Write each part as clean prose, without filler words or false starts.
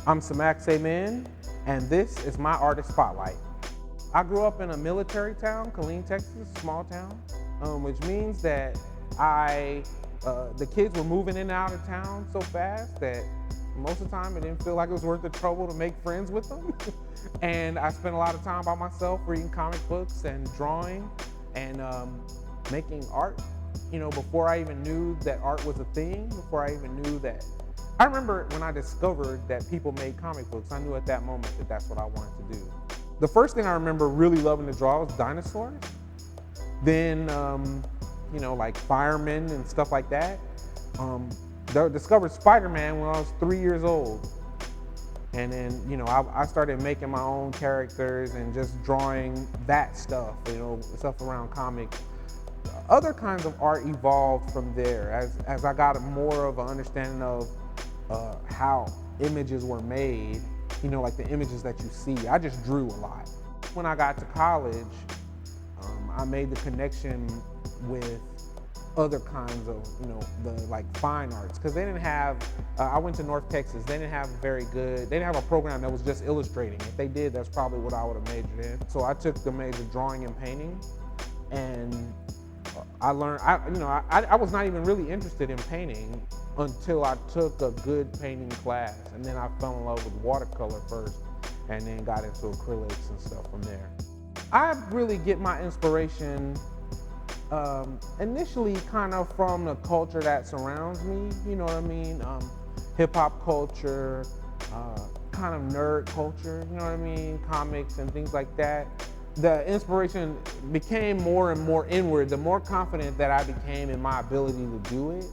I'm Samax, and this is my artist spotlight. I grew up in a military town, Killeen, Texas, small town, which means that the kids were moving in and out of town so fast that most of the time it didn't feel like it was worth the trouble to make friends with them. And I spent a lot of time by myself reading comic books and drawing and making art, before I even knew that art was a thing, before I even knew that. I remember when I discovered that people made comic books, I knew at that moment that that's what I wanted to do. The first thing I remember really loving to draw was dinosaurs. Then, like firemen and stuff like that. Discovered Spider-Man when I was 3 years old. And then, I started making my own characters and just drawing that stuff, stuff around comics. Other kinds of art evolved from there as I got more of an understanding of how images were made, like the images that you see. I just drew a lot. When I got to college, I made the connection with other kinds of, the fine arts, because they didn't have, I went to North Texas, they didn't have they didn't have a program that was just illustrating. If they did, that's probably what I would have majored in. So I took the major drawing and painting, and I learned, I was not even really interested in painting until I took a good painting class, and then I fell in love with watercolor first, and then got into acrylics and stuff from there. I really get my inspiration initially kind of from the culture that surrounds me, hip hop culture, kind of nerd culture, comics and things like that. The inspiration became more and more inward. The more confident that I became in my ability to do it,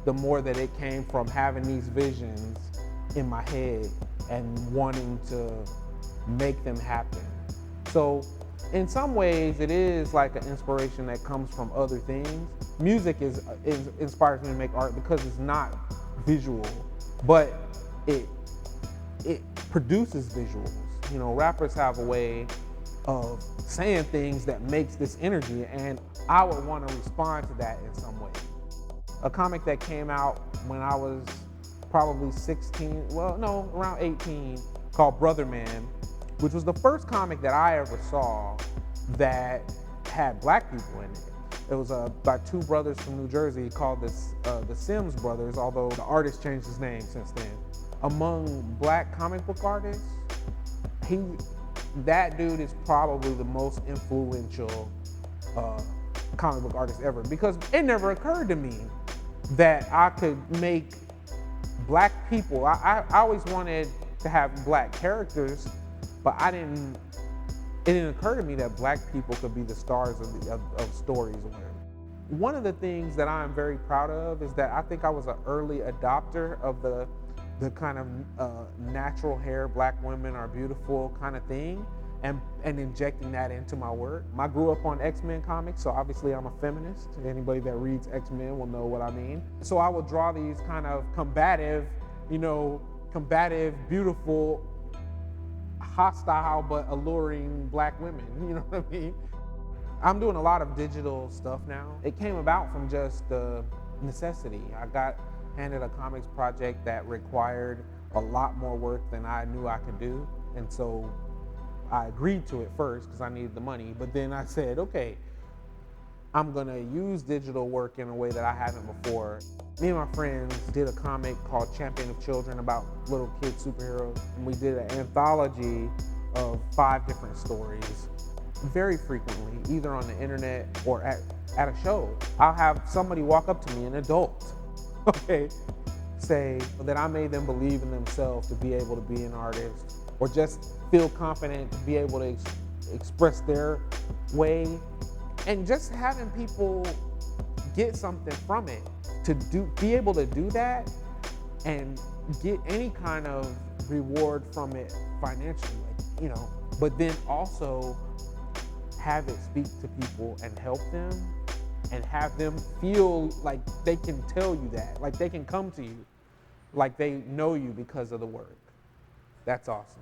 the more that it came from having these visions in my head and wanting to make them happen. So in some ways, it is like an inspiration that comes from other things. Music inspires me to make art because it's not visual, but it produces visuals. Rappers have a way of saying things that makes this energy, and I would want to respond to that in some way. A comic that came out when I was probably 16, around 18, called Brother Man, which was the first comic that I ever saw that had black people in it. It was by two brothers from New Jersey called the Sims Brothers, although the artist changed his name since then. Among black comic book artists, that dude is probably the most influential comic book artist ever, because it never occurred to me that I could make black people. I always wanted to have black characters, but it didn't occur to me that black people could be the stars of stories or whatever. One of the things that I'm very proud of is that I think I was an early adopter of the kind of natural hair, black women are beautiful kind of thing, and injecting that into my work. I grew up on X-Men comics, so obviously I'm a feminist. Anybody that reads X-Men will know what I mean. So I will draw these kind of combative, beautiful, hostile but alluring black women, you know what I mean? I'm doing a lot of digital stuff now. It came about from just the necessity. I got handed a comics project that required a lot more work than I knew I could do, and so I agreed to it first because I needed the money, but then I said, okay, I'm gonna use digital work in a way that I haven't before. Me and my friends did a comic called Champion of Children about little kid superheroes, and we did an anthology of 5 different stories. Very frequently, either on the internet or at a show, I'll have somebody walk up to me, an adult, say that I made them believe in themselves to be able to be an artist, or just feel confident to be able to express their way. And just having people get something from it, be able to do that and get any kind of reward from it financially, but then also have it speak to people and help them and have them feel like they can tell you that, like they can come to you, like they know you because of the work. That's awesome.